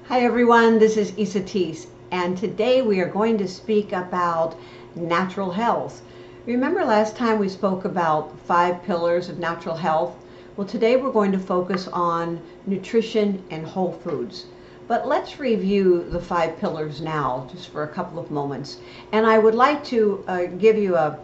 Hi everyone, this is Isa Teese, and today we are going to speak about natural health. Remember last time we spoke about 5 pillars of natural health? Well, today we're going to focus on nutrition and whole foods. But let's review the 5 pillars now, just for a couple of moments. And I would like to give you a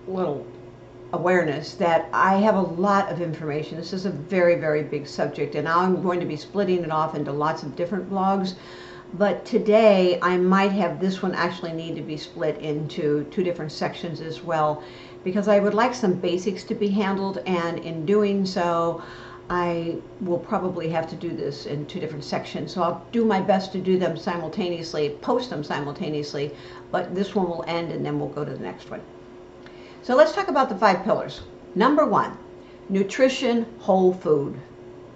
little awareness that I have a lot of information. This is a very, very big subject, and I'm going to be splitting it off into lots of different blogs. But today I might have this one actually need to be split into 2 different sections as well, because I would like some basics to be handled, and in doing so I will probably have to do this in 2 different sections. So I'll do my best to do them simultaneously, post them simultaneously, but this one will end and then we'll go to the next one. So let's talk about the 5 pillars. Number 1, nutrition, whole food.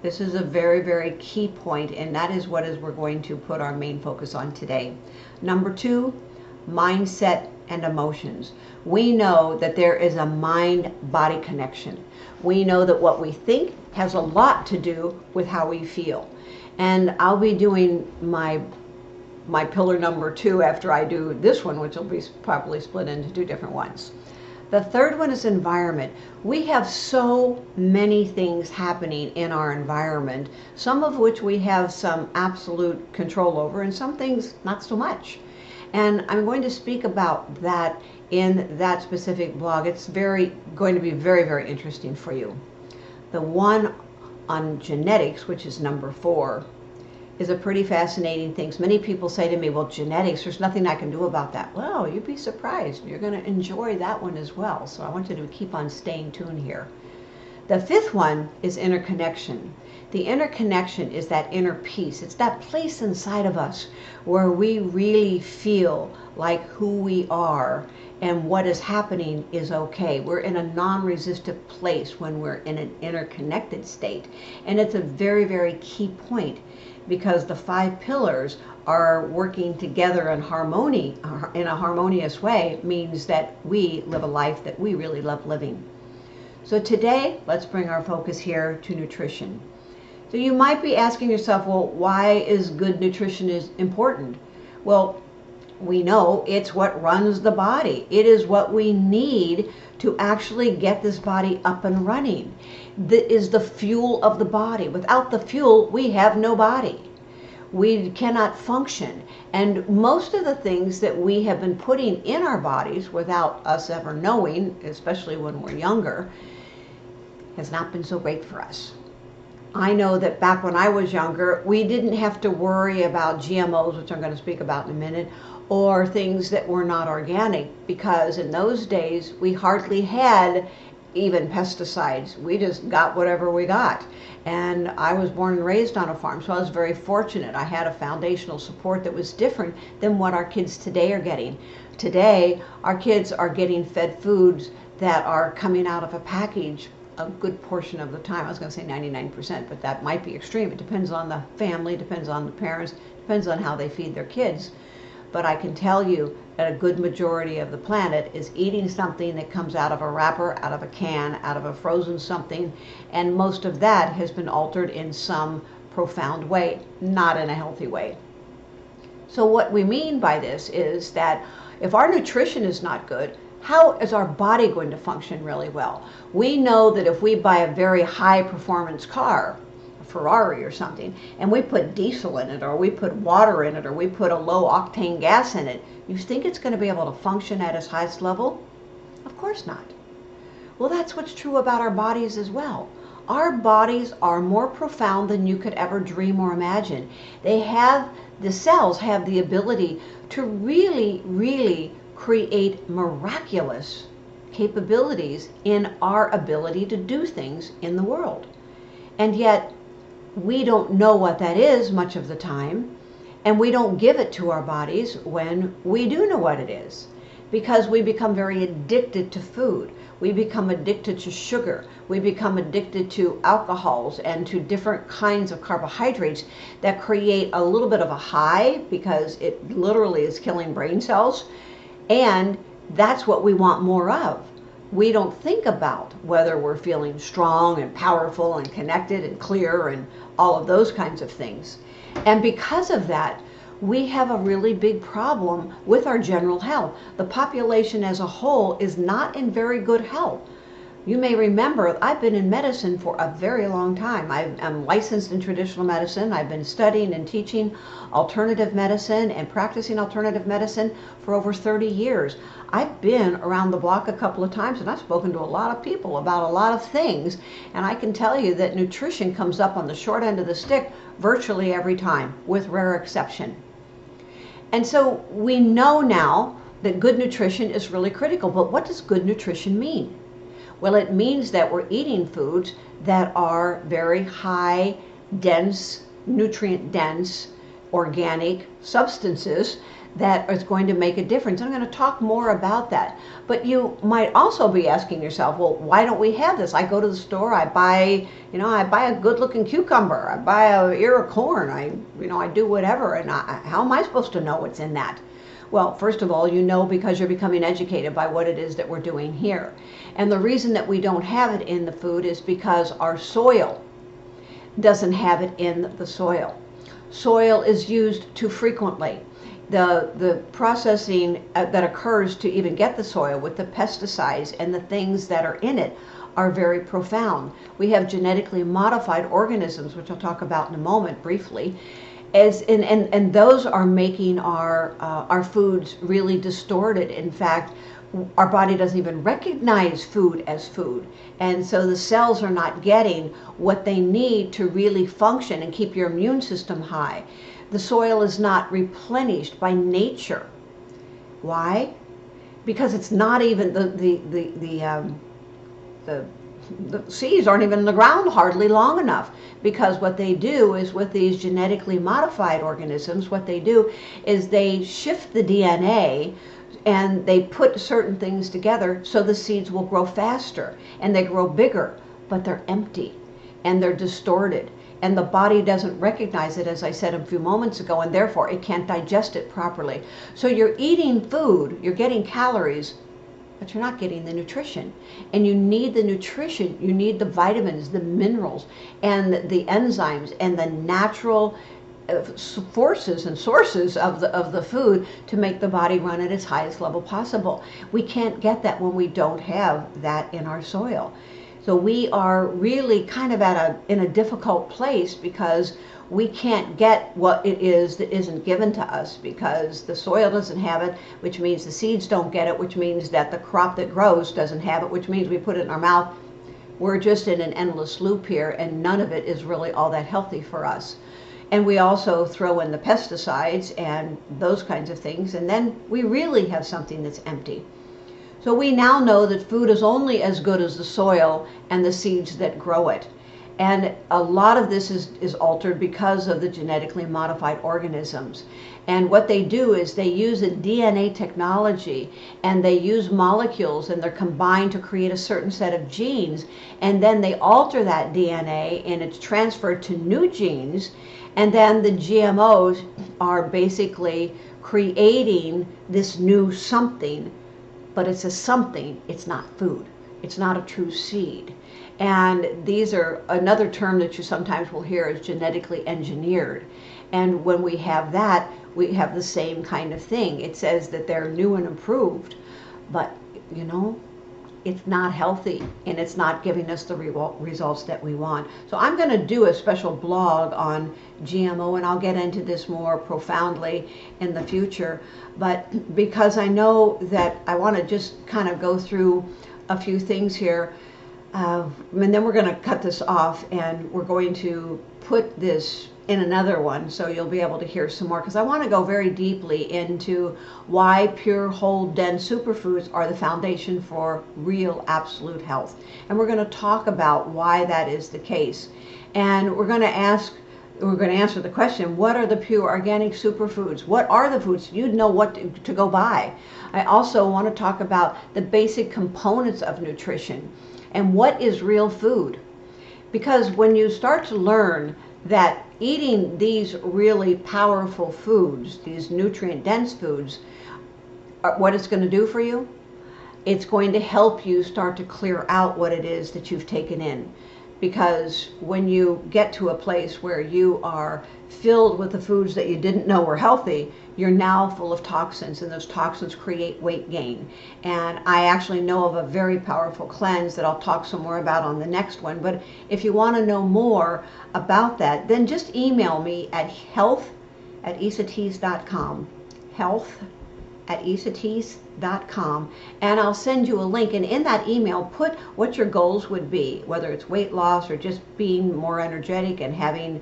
This is a very, very key point, and that is what we're going to put our main focus on today. Number 2, mindset and emotions. We know that there is a mind-body connection. We know that what we think has a lot to do with how we feel. And I'll be doing my pillar number 2 after I do this one, which will be probably split into 2 different ones. The 3rd one is environment. We have so many things happening in our environment, some of which we have some absolute control over and some things not so much. And I'm going to speak about that in that specific blog. It's going to be very, very interesting for you. The one on genetics, which is number 4, is a pretty fascinating thing. Many people say to me, well, genetics, there's nothing I can do about that. Well, you'd be surprised. You're going to enjoy that one as well. So I want you to keep on staying tuned here. The 5th one is interconnection. The interconnection is that inner peace. It's that place inside of us where we really feel like who we are and what is happening is okay. We're in a non-resistive place when we're in an interconnected state. And it's a very, very key point, because the 5 pillars are working together in harmony, in a harmonious way, means that we live a life that we really love living. So today, let's bring our focus here to nutrition. So you might be asking yourself, well, why is good nutrition important? Well, we know it's what runs the body. It is what we need to actually get this body up and running. That is the fuel of the body. Without the fuel, we have no body. We cannot function. And most of the things that we have been putting in our bodies without us ever knowing, especially when we're younger, has not been so great for us. I know that back when I was younger, we didn't have to worry about GMOs, which I'm going to speak about in a minute, or things that were not organic, because in those days we hardly had even pesticides. We just got whatever we got. And I was born and raised on a farm, so I was very fortunate. I had a foundational support that was different than what our kids today are getting. Today, our kids are getting fed foods that are coming out of a package a good portion of the time. I was going to say 99%, but that might be extreme. It depends on the family, depends on the parents, depends on how they feed their kids. But I can tell you that a good majority of the planet is eating something that comes out of a wrapper, out of a can, out of a frozen something, and most of that has been altered in some profound way, not in a healthy way. So what we mean by this is that if our nutrition is not good, how is our body going to function really well? We know that if we buy a very high performance car, Ferrari or something, and we put diesel in it, or we put water in it, or we put a low octane gas in it, you think it's going to be able to function at its highest level? Of course not. Well, that's what's true about our bodies as well. Our bodies are more profound than you could ever dream or imagine. The cells have the ability to really, really create miraculous capabilities in our ability to do things in the world. And yet, we don't know what that is much of the time, and we don't give it to our bodies when we do know what it is, because we become very addicted to food. We become addicted to sugar. We become addicted to alcohols and to different kinds of carbohydrates that create a little bit of a high, because it literally is killing brain cells, and that's what we want more of. we don't think about whether we're feeling strong and powerful and connected and clear and all of those kinds of things. And because of that, we have a really big problem with our general health. The population as a whole is not in very good health. You may remember, I've been in medicine for a very long time. I'm licensed in traditional medicine. I've been studying and teaching alternative medicine and practicing alternative medicine for over 30 years. I've been around the block a couple of times, and I've spoken to a lot of people about a lot of things. And I can tell you that nutrition comes up on the short end of the stick virtually every time, with rare exception. And so we know now that good nutrition is really critical. But what does good nutrition mean? Well, it means that we're eating foods that are very high, dense, nutrient-dense, organic substances that is going to make a difference. I'm going to talk more about that. But you might also be asking yourself, well, why don't we have this? I go to the store, I buy a good-looking cucumber, I buy an ear of corn, I do whatever, and how am I supposed to know what's in that? Well, first of all, you know because you're becoming educated by what it is that we're doing here. And the reason that we don't have it in the food is because our soil doesn't have it in the soil. Soil is used too frequently. The processing that occurs to even get the soil with the pesticides and the things that are in it are very profound. We have genetically modified organisms, which I'll talk about in a moment briefly, and those are making our foods really distorted. In fact, our body doesn't even recognize food as food, and so the cells are not getting what they need to really function and keep your immune system high. The soil is not replenished by nature. Why? Because it's not even the seeds aren't even in the ground hardly long enough, because what they do is with these genetically modified organisms, what they do is they shift the DNA and they put certain things together so the seeds will grow faster and they grow bigger, but they're empty and they're distorted. And the body doesn't recognize it, as I said a few moments ago, and therefore it can't digest it properly. So you're eating food, you're getting calories, but you're not getting the nutrition. And you need the nutrition, you need the vitamins, the minerals, and the enzymes, and the natural forces and sources of the food to make the body run at its highest level possible. We can't get that when we don't have that in our soil. So we are really kind of in a difficult place, because we can't get what it is that isn't given to us, because the soil doesn't have it, which means the seeds don't get it, which means that the crop that grows doesn't have it, which means we put it in our mouth. We're just in an endless loop here, and none of it is really all that healthy for us. And we also throw in the pesticides and those kinds of things, and then we really have something that's empty. So we now know that food is only as good as the soil and the seeds that grow it. And a lot of this is altered because of the genetically modified organisms. And what they do is they use a DNA technology, and they use molecules, and they're combined to create a certain set of genes. And then they alter that DNA, and it's transferred to new genes. And then the GMOs are basically creating this new something. But it's a something, it's not food. It's not a true seed. And these are, another term that you sometimes will hear is genetically engineered. And when we have that, we have the same kind of thing. It says that they're new and improved, but it's not healthy, and it's not giving us the results that we want. So I'm going to do a special blog on GMO, and I'll get into this more profoundly in the future. But because I know that I want to just kind of go through a few things here, and then we're going to cut this off, and we're going to put this in another one, so you'll be able to hear some more, because I want to go very deeply into why pure, whole, dense superfoods are the foundation for real, absolute health. And we're going to talk about why that is the case. And we're going to answer the question, what are the pure organic superfoods? What are the foods? You'd know what to go buy. I also want to talk about the basic components of nutrition and what is real food. Because when you start to learn that eating these really powerful foods, these nutrient-dense foods, what it's going to do for you, it's going to help you start to clear out what it is that you've taken in. Because when you get to a place where you are filled with the foods that you didn't know were healthy, you're now full of toxins, and those toxins create weight gain. And I actually know of a very powerful cleanse that I'll talk some more about on the next one. But if you want to know more about that, then just email me at health@isatees.com. health@isatees.com, and I'll send you a link, and in that email put what your goals would be, whether it's weight loss or just being more energetic and having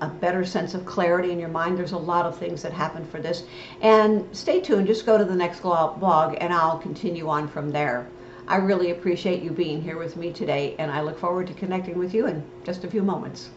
a better sense of clarity in your mind. There's a lot of things that happen for this, and stay tuned. Just go to the next blog and I'll continue on from there. I really appreciate you being here with me today, and I look forward to connecting with you in just a few moments.